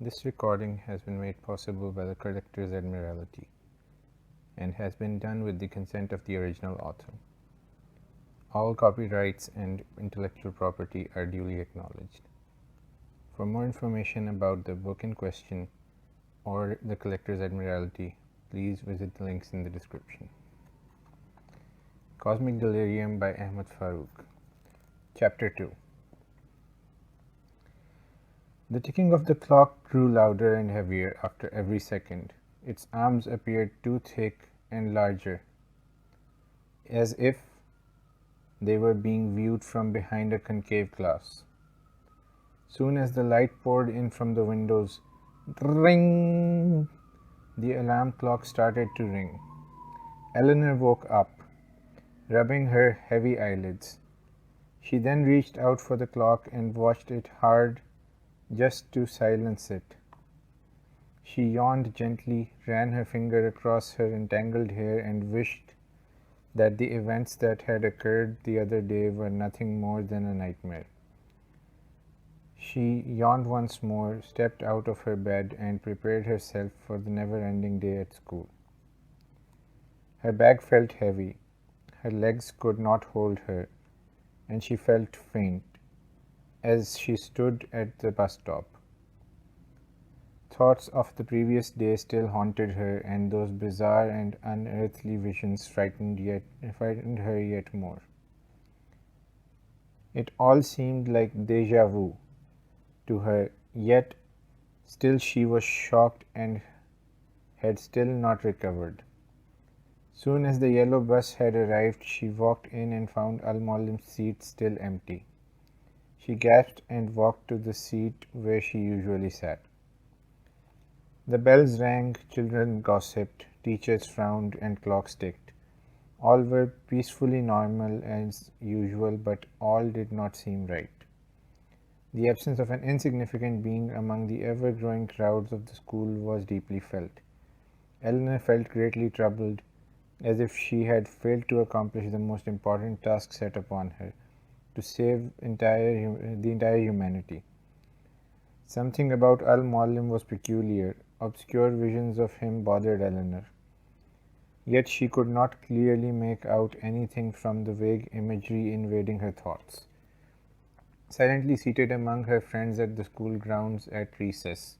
This recording has been made possible by the Collectors Admiralty and has been done with the consent of the original author. All copyrights and intellectual property are duly acknowledged. For more information about the book in question or the Collectors Admiralty, please visit the links in the description. Cosmic Delirium by Ahmed Farooq. Chapter 2. The ticking of the clock grew louder and heavier after every second. Its arms appeared too thick and larger, as if they were being viewed from behind a concave glass. Soon as the light poured in from the windows, ring! The alarm clock started to ring. Eleanor woke up, rubbing her heavy eyelids. She then reached out for the clock and watched it hard just to silence it. She yawned gently, ran her finger across her entangled hair, and wished that the events that had occurred the other day were nothing more than a nightmare. She yawned once more, stepped out of her bed, and prepared herself for the never-ending day at school. Her bag felt heavy, her legs could not hold her, and she felt faint as she stood at the bus stop. Thoughts of the previous day still haunted her, and those bizarre and unearthly visions frightened her yet more. It all seemed like déjà vu to her, yet still she was shocked and had still not recovered. Soon as the yellow bus had arrived, she walked in and found Al-Muallim's seat still empty. She gasped and walked to the seat where she usually sat. The bells rang, children gossiped, teachers frowned, and clocks ticked. All were peacefully normal as usual, but all did not seem right. The absence of an insignificant being among the ever-growing crowds of the school was deeply felt. Eleanor felt greatly troubled, as if she had failed to accomplish the most important task set upon her, to save the entire humanity. Something about Al-Muallim was peculiar. Obscure visions of him bothered Eleanor. Yet she could not clearly make out anything from the vague imagery invading her thoughts. Silently seated among her friends at the school grounds at recess,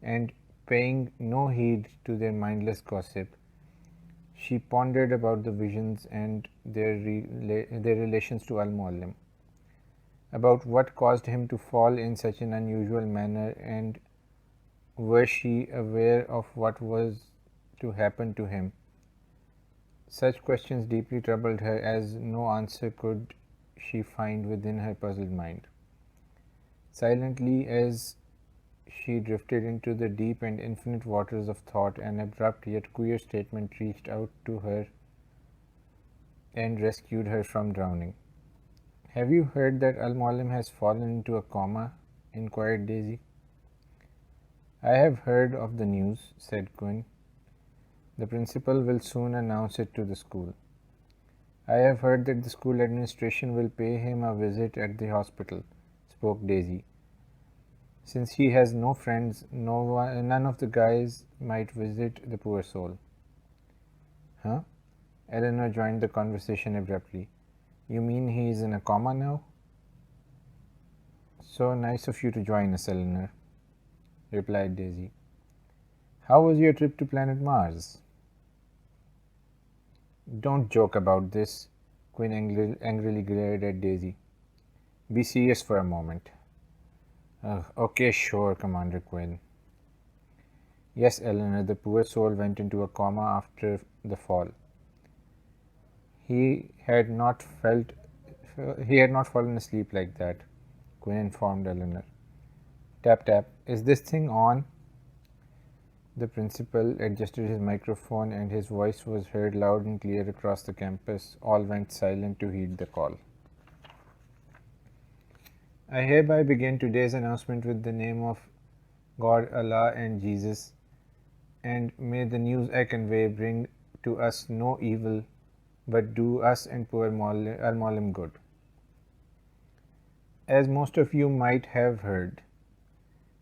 and paying no heed to their mindless gossip, she pondered about the visions and their relations to Al-Muallim, about what caused him to fall in such an unusual manner, and was she aware of what was to happen to him? Such questions deeply troubled her, as no answer could she find within her puzzled mind. Silently, as she drifted into the deep and infinite waters of thought, an abrupt yet queer statement reached out to her and rescued her from drowning. "Have you heard that Al-Muallim has fallen into a coma?" inquired Daisy. "I have heard of the news," said Quinn. "The principal will soon announce it to the school." "I have heard that the school administration will pay him a visit at the hospital," spoke Daisy. "Since he has no friends, none of the guys might visit the poor soul." "Huh?" Eleanor joined the conversation abruptly. "You mean he is in a coma now?" "So nice of you to join us, Eleanor," replied Daisy. "How was your trip to planet Mars?" "Don't joke about this," Quinn angrily glared at Daisy. "Be serious for a moment." Okay, sure, Commander Quinn." "Yes, Eleanor, the poor soul went into a coma after the fall. He had not fallen asleep like that," Quinn informed Eleanor. "Tap tap. Is this thing on?" The principal adjusted his microphone, and his voice was heard loud and clear across the campus. All went silent to heed the call. "I hereby begin today's announcement with the name of God, Allah, and Jesus, and may the news I convey bring to us no evil, but do us and poor Al-Muallim good. As most of you might have heard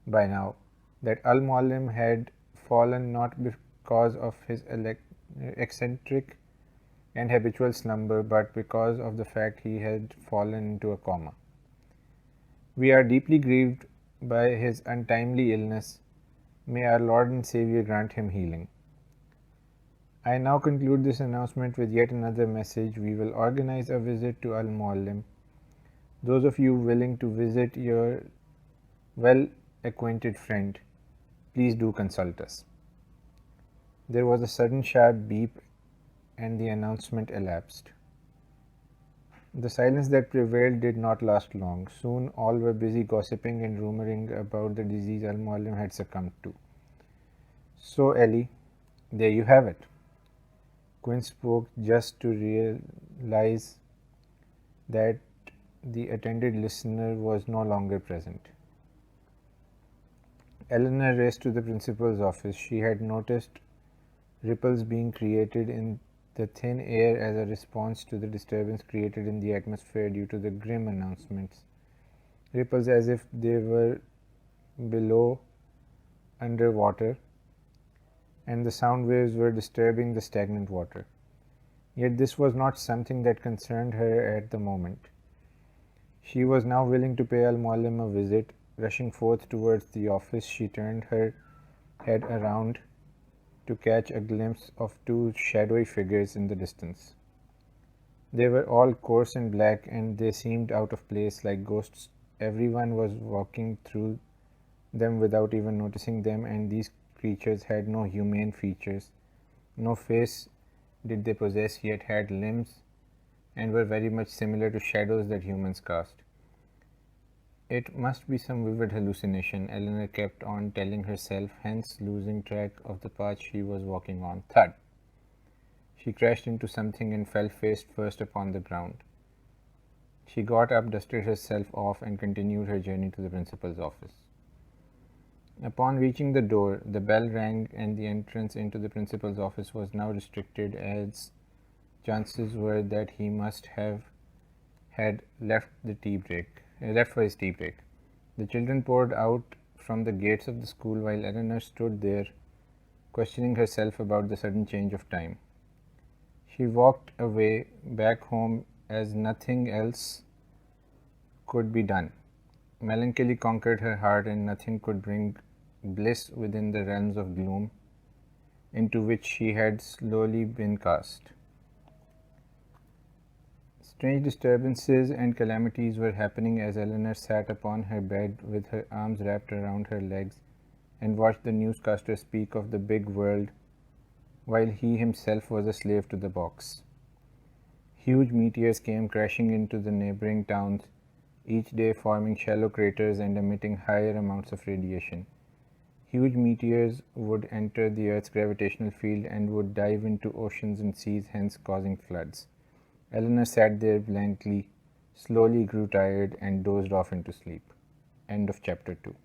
by now, that Al-Muallim had fallen not because of his eccentric and habitual slumber, but because of the fact he had fallen into a coma. We are deeply grieved by his untimely illness. May our Lord and Savior grant him healing. I now conclude this announcement with yet another message. We will organize a visit to Al-Muallim. Those of you willing to visit your well-acquainted friend, please do consult us. There was a sudden sharp beep and the announcement elapsed. The silence that prevailed did not last long. Soon all were busy gossiping and rumoring about the disease Al-Muallim had succumbed to. So Ellie, there you have it. Quinn spoke just to realize that the attended listener was no longer present. Eleanor raced to the principal's office. She had noticed ripples being created in the thin air as a response to the disturbance created in the atmosphere due to the grim announcements. Ripples as if they were below underwater, and the sound waves were disturbing the stagnant water. Yet this was not something that concerned her at the moment. She was now willing to pay Al-Muallim a visit. Rushing forth towards the office, she turned her head around to catch a glimpse of two shadowy figures in the distance. They were all coarse and black, and they seemed out of place, like ghosts. Everyone was walking through them without even noticing them, and these creatures had no humane features. No face did they possess, yet had limbs, and were very much similar to shadows that humans cast. It must be some vivid hallucination, Eleanor kept on telling herself, hence losing track of the path she was walking on. Thud! She crashed into something and fell face first upon the ground. She got up, dusted herself off, and continued her journey to the principal's office. Upon reaching the door, the bell rang, and the entrance into the principal's office was now restricted, as chances were that he must have had left for his tea break. The children poured out from the gates of the school while Eleanor stood there, questioning herself about the sudden change of time. She walked away back home as nothing else could be done. Melancholy conquered her heart, and nothing could bring bliss within the realms of gloom into which she had slowly been cast. Strange disturbances and calamities were happening as Eleanor sat upon her bed with her arms wrapped around her legs and watched the newscaster speak of the big world while he himself was a slave to the box. Huge meteors came crashing into the neighboring towns, each day forming shallow craters and emitting higher amounts of radiation. Huge meteors would enter the Earth's gravitational field and would dive into oceans and seas, hence causing floods. Eleanor sat there blankly, slowly grew tired, and dozed off into sleep. End of chapter 2.